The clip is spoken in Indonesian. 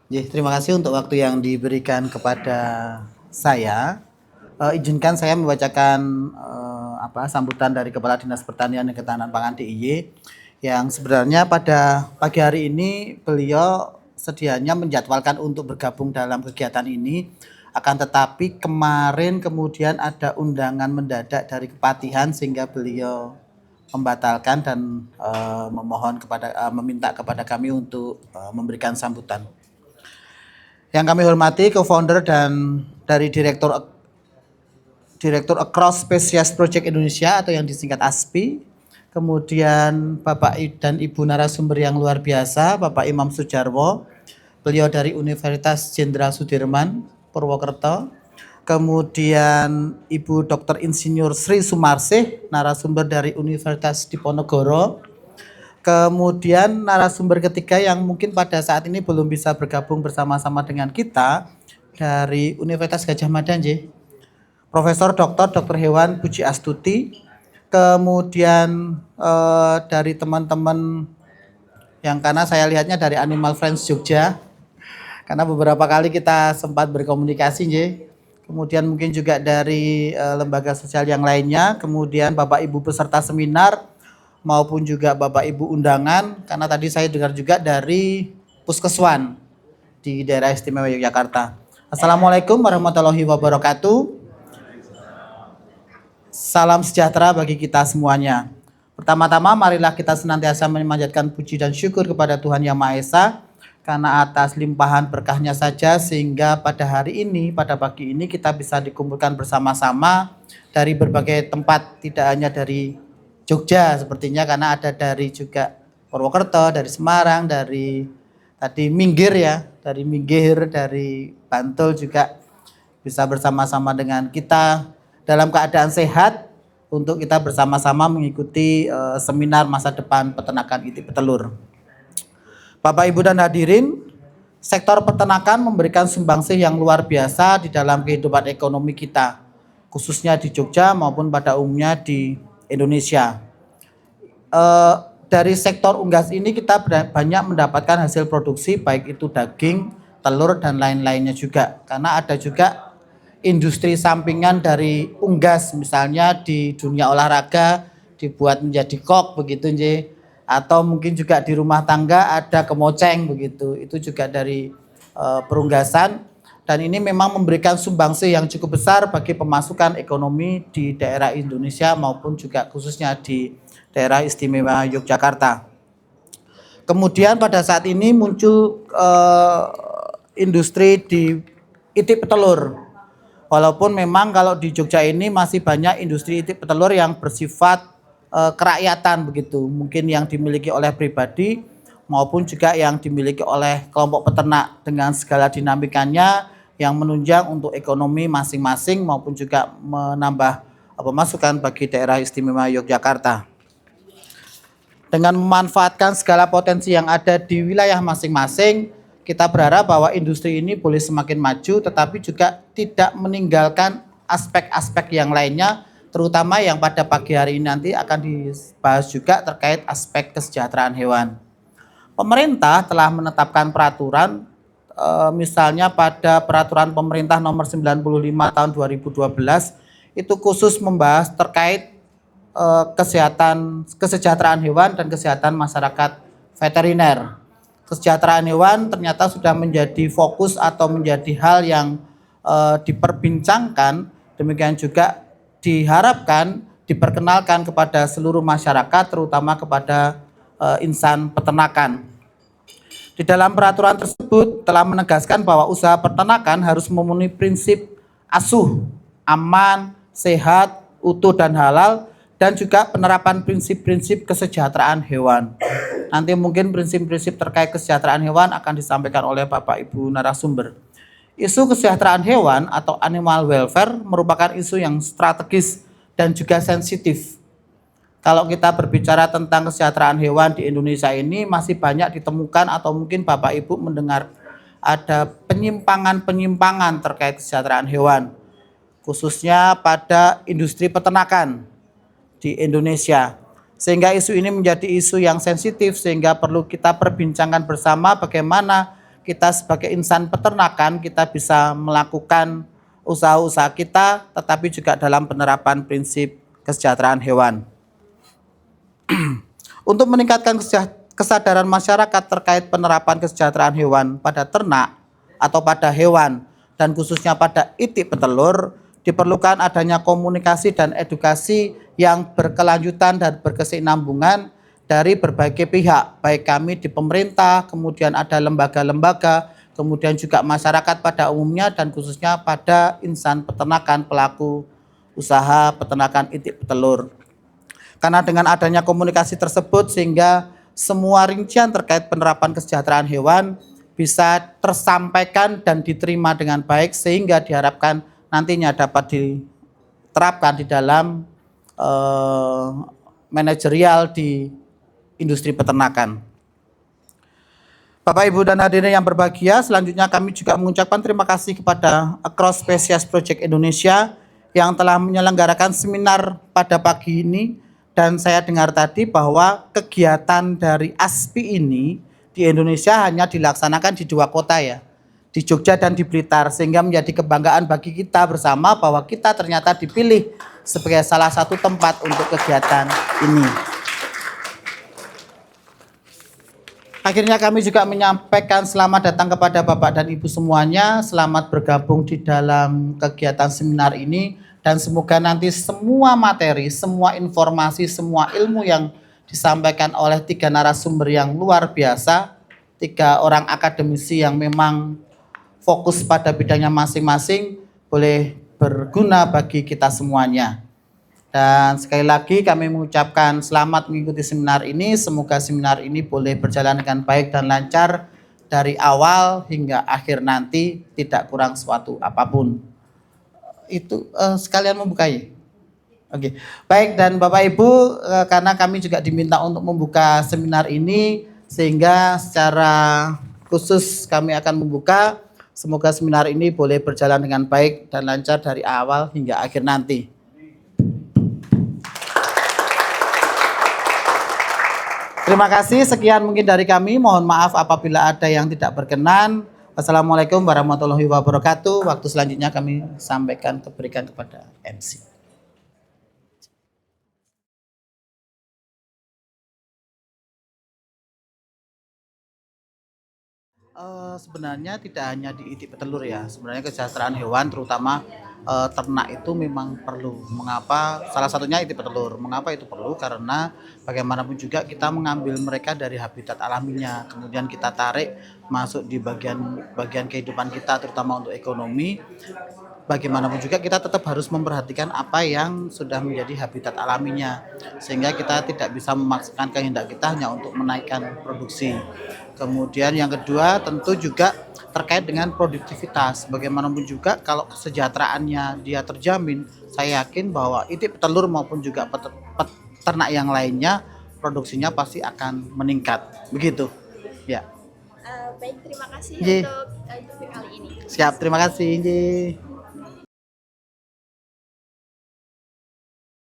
Terima kasih untuk waktu yang diberikan kepada saya. Izinkan saya membacakan sambutan dari Kepala Dinas Pertanian dan Ketahanan Pangan DIY yang sebenarnya pada pagi hari ini beliau sedianya menjadwalkan untuk bergabung dalam kegiatan ini, akan tetapi kemarin kemudian ada undangan mendadak dari Kepatihan sehingga beliau membatalkan dan meminta kepada kami untuk memberikan sambutan. Yang kami hormati co-founder dan dari Direktur Across Species Project Indonesia atau yang disingkat ASPI. Kemudian Bapak dan Ibu narasumber yang luar biasa, Bapak Imam Sujarwo, beliau dari Universitas Jenderal Sudirman, Purwokerto. Kemudian Ibu Dr. Insinyur Sri Sumarsih, narasumber dari Universitas Diponegoro. Kemudian narasumber ketiga yang mungkin pada saat ini belum bisa bergabung bersama-sama dengan kita dari Universitas Gadjah Mada, Profesor Dr. Hewan Puji Astuti. Kemudian dari teman-teman yang karena saya lihatnya dari Animal Friends Jogja, karena beberapa kali kita sempat berkomunikasi, Kemudian mungkin juga dari lembaga sosial yang lainnya. Kemudian Bapak Ibu peserta seminar maupun juga Bapak Ibu undangan, karena tadi saya dengar juga dari Puskeswan di daerah istimewa Yogyakarta. Assalamualaikum warahmatullahi wabarakatuh. Salam sejahtera bagi kita semuanya. Pertama-tama marilah kita senantiasa memanjatkan puji dan syukur kepada Tuhan Yang Maha Esa, karena atas limpahan berkahnya saja sehingga pada hari ini, pada pagi ini kita bisa dikumpulkan bersama-sama dari berbagai tempat, tidak hanya dari Jogja sepertinya, karena ada dari juga Purwokerto, dari Semarang, dari tadi Minggir ya, dari Minggir, dari Bantul juga bisa bersama-sama dengan kita dalam keadaan sehat untuk kita bersama-sama mengikuti seminar masa depan peternakan itik petelur. Bapak Ibu dan hadirin, sektor peternakan memberikan sumbangsih yang luar biasa di dalam kehidupan ekonomi kita, khususnya di Jogja maupun pada umumnya di Indonesia. Dari sektor unggas ini kita banyak mendapatkan hasil produksi, baik itu daging, telur, dan lain-lainnya juga. Karena ada juga industri sampingan dari unggas, misalnya di dunia olahraga dibuat menjadi kok begitu, atau mungkin juga di rumah tangga ada kemoceng begitu. Itu juga dari perunggasan. Dan ini memang memberikan sumbangsih yang cukup besar bagi pemasukan ekonomi di daerah Indonesia maupun juga khususnya di daerah istimewa Yogyakarta. Kemudian pada saat ini muncul industri di itik petelur. Walaupun memang kalau di Jogja ini masih banyak industri itik petelur yang bersifat kerakyatan begitu. Mungkin yang dimiliki oleh pribadi maupun juga yang dimiliki oleh kelompok peternak dengan segala dinamikanya yang menunjang untuk ekonomi masing-masing maupun juga menambah pemasukan bagi daerah istimewa Yogyakarta. Dengan memanfaatkan segala potensi yang ada di wilayah masing-masing, kita berharap bahwa industri ini boleh semakin maju, tetapi juga tidak meninggalkan aspek-aspek yang lainnya, terutama yang pada pagi hari ini nanti akan dibahas juga terkait aspek kesejahteraan hewan. Pemerintah telah menetapkan peraturan, misalnya pada peraturan pemerintah nomor 95 tahun 2012, itu khusus membahas terkait kesejahteraan hewan dan kesehatan masyarakat veteriner. Kesejahteraan hewan ternyata sudah menjadi fokus atau menjadi hal yang diperbincangkan, demikian juga diharapkan diperkenalkan kepada seluruh masyarakat, terutama kepada insan peternakan. Di dalam peraturan tersebut telah menegaskan bahwa usaha peternakan harus memenuhi prinsip asuh, aman, sehat, utuh dan halal, dan juga penerapan prinsip-prinsip kesejahteraan hewan. Nanti mungkin prinsip-prinsip terkait kesejahteraan hewan akan disampaikan oleh Bapak Ibu narasumber. Isu kesejahteraan hewan atau animal welfare merupakan isu yang strategis dan juga sensitif. Kalau kita berbicara tentang kesejahteraan hewan di Indonesia ini masih banyak ditemukan atau mungkin Bapak Ibu mendengar ada penyimpangan-penyimpangan terkait kesejahteraan hewan, khususnya pada industri peternakan di Indonesia. Sehingga isu ini menjadi isu yang sensitif, sehingga perlu kita perbincangkan bersama bagaimana kita sebagai insan peternakan kita bisa melakukan usaha-usaha kita, tetapi juga dalam penerapan prinsip kesejahteraan hewan. Untuk meningkatkan kesadaran masyarakat terkait penerapan kesejahteraan hewan pada ternak atau pada hewan dan khususnya pada itik petelur, diperlukan adanya komunikasi dan edukasi yang berkelanjutan dan berkesinambungan dari berbagai pihak, baik kami di pemerintah, kemudian ada lembaga-lembaga, kemudian juga masyarakat pada umumnya dan khususnya pada insan peternakan pelaku usaha peternakan itik petelur. Karena dengan adanya komunikasi tersebut sehingga semua rincian terkait penerapan kesejahteraan hewan bisa tersampaikan dan diterima dengan baik sehingga diharapkan nantinya dapat diterapkan di dalam manajerial di industri peternakan. Bapak, Ibu, dan hadirin yang berbahagia, selanjutnya kami juga mengucapkan terima kasih kepada Across Species Project Indonesia yang telah menyelenggarakan seminar pada pagi ini. Dan saya dengar tadi bahwa kegiatan dari ASPI ini di Indonesia hanya dilaksanakan di 2 kota ya, di Jogja dan di Blitar, sehingga menjadi kebanggaan bagi kita bersama bahwa kita ternyata dipilih sebagai salah satu tempat untuk kegiatan ini. Akhirnya kami juga menyampaikan selamat datang kepada Bapak dan Ibu semuanya, selamat bergabung di dalam kegiatan seminar ini. Dan semoga nanti semua materi, semua informasi, semua ilmu yang disampaikan oleh 3 narasumber yang luar biasa, 3 orang akademisi yang memang fokus pada bidangnya masing-masing, boleh berguna bagi kita semuanya. Dan sekali lagi kami mengucapkan selamat mengikuti seminar ini. Semoga seminar ini boleh berjalan dengan baik dan lancar dari awal hingga akhir nanti, tidak kurang suatu apapun. Itu sekalian membukanya. Oke. Baik, dan Bapak Ibu, karena kami juga diminta untuk membuka seminar ini sehingga secara khusus kami akan membuka. Semoga seminar ini boleh berjalan dengan baik dan lancar dari awal hingga akhir nanti. Terima kasih, sekian mungkin dari kami. Mohon maaf apabila ada yang tidak berkenan. Wassalamualaikum warahmatullahi wabarakatuh. Waktu selanjutnya kami berikan kepada MC. Sebenarnya tidak hanya di itik petelur ya. Sebenarnya kesejahteraan hewan terutama ternak itu memang perlu. Mengapa? Salah satunya itik petelur. Mengapa itu perlu? Karena bagaimanapun juga kita mengambil mereka dari habitat alaminya, kemudian kita tarik masuk di bagian kehidupan kita, terutama untuk ekonomi. Bagaimanapun juga kita tetap harus memperhatikan apa yang sudah menjadi habitat alaminya, sehingga kita tidak bisa memaksakan kehendak kita hanya untuk menaikkan produksi. Kemudian yang kedua tentu juga terkait dengan produktivitas. Bagaimanapun juga kalau kesejahteraannya dia terjamin, saya yakin bahwa itik petelur maupun juga peternak yang lainnya produksinya pasti akan meningkat. Begitu. Ya. Baik, terima kasih untuk interview kali ini. Siap, terima kasih.